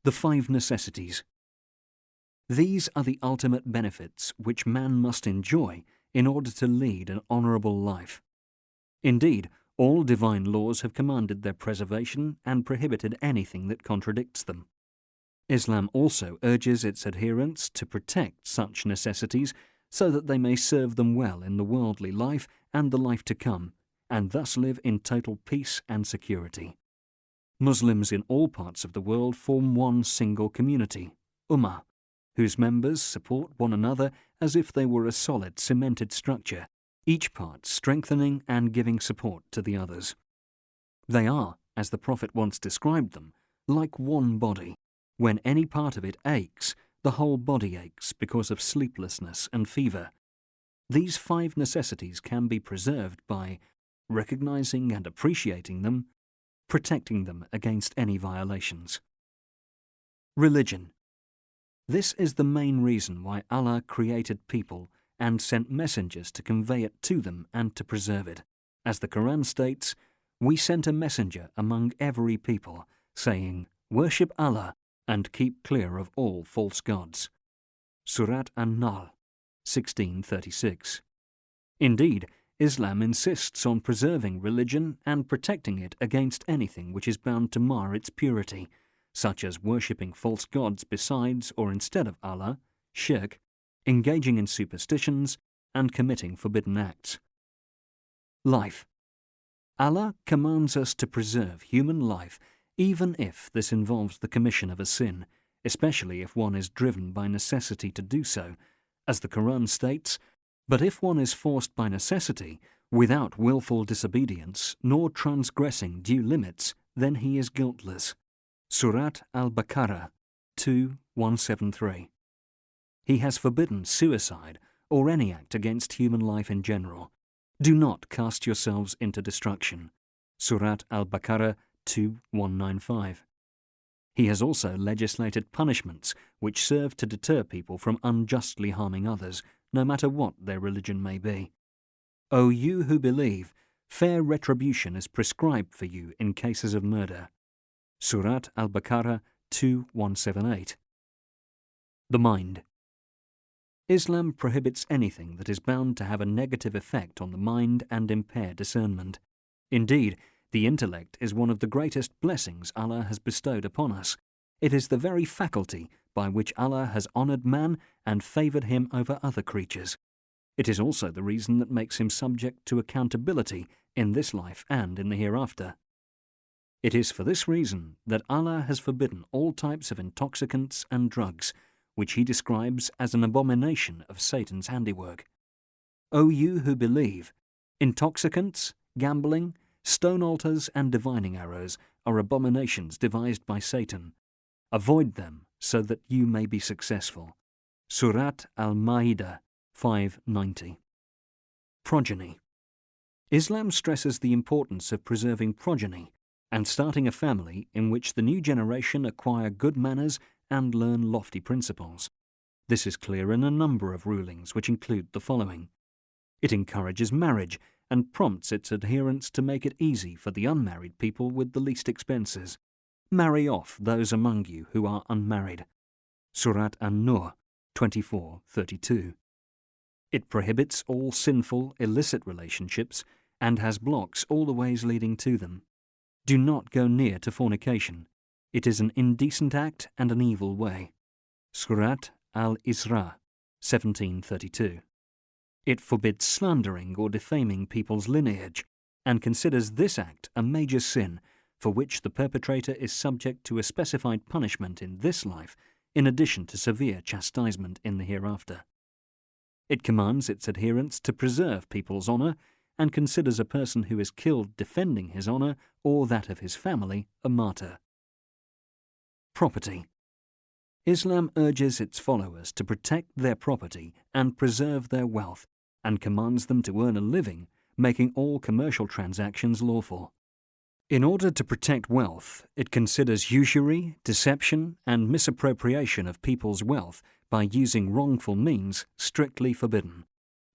The 5 necessities. These are the ultimate benefits which man must enjoy in order to lead an honourable life. Indeed, all divine laws have commanded their preservation and prohibited anything that contradicts them. Islam also urges its adherents to protect such necessities so that they may serve them well in the worldly life and the life to come, and thus live in total peace and security. Muslims in all parts of the world form one single community, Ummah, whose members support one another as if they were a solid, cemented structure, each part strengthening and giving support to the others. They are, as the Prophet once described them, like one body. When any part of it aches, the whole body aches because of sleeplessness and fever. These 5 necessities can be preserved by recognizing and appreciating them, protecting them against any violations. Religion. This is the main reason why Allah created people and sent messengers to convey it to them and to preserve it. As the Quran states, "We sent a messenger among every people, saying, 'Worship Allah and keep clear of all false gods.'" Surat An-Nahl, 1636. Indeed, Islam insists on preserving religion and protecting it against anything which is bound to mar its purity, such as worshipping false gods besides or instead of Allah, shirk, engaging in superstitions, and committing forbidden acts. Life. Allah commands us to preserve human life even if this involves the commission of a sin, especially if one is driven by necessity to do so. As the Quran states, "But if one is forced by necessity, without willful disobedience, nor transgressing due limits, then he is guiltless." Surat Al-Baqarah 2:173. He has forbidden suicide or any act against human life in general. Do not cast yourselves into destruction. Surat Al-Baqarah 2:195. He has also legislated punishments which serve to deter people from unjustly harming others, no matter what their religion may be. O you who believe, fair retribution is prescribed for you in cases of murder. Surat Al-Baqarah 2:178. The mind. Islam prohibits anything that is bound to have a negative effect on the mind and impair discernment. Indeed, the intellect is one of the greatest blessings Allah has bestowed upon us. It is the very faculty by which Allah has honoured man and favoured him over other creatures. It is also the reason that makes him subject to accountability in this life and in the hereafter. It is for this reason that Allah has forbidden all types of intoxicants and drugs, which he describes as an abomination of Satan's handiwork. O you who believe, intoxicants, gambling, stone altars and divining arrows are abominations devised by Satan. Avoid them so that you may be successful. Surat Al-Ma'idah 5:90. Progeny. Islam stresses the importance of preserving progeny and starting a family in which the new generation acquire good manners and learn lofty principles. This is clear in a number of rulings which include the following. It encourages marriage and prompts its adherents to make it easy for the unmarried people with the least expenses. Marry off those among you who are unmarried. Surat An-Nur 24:32. It prohibits all sinful, illicit relationships and has blocks all the ways leading to them. Do not go near to fornication. It is an indecent act and an evil way. Surat Al-Isra 17:32. It forbids slandering or defaming people's lineage and considers this act a major sin for which the perpetrator is subject to a specified punishment in this life in addition to severe chastisement in the hereafter. It commands its adherents to preserve people's honour and considers a person who is killed defending his honour or that of his family a martyr. Property. Islam urges its followers to protect their property and preserve their wealth, and commands them to earn a living, making all commercial transactions lawful. In order to protect wealth, it considers usury, deception, and misappropriation of people's wealth by using wrongful means strictly forbidden.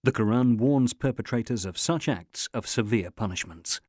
The Quran warns perpetrators of such acts of severe punishments.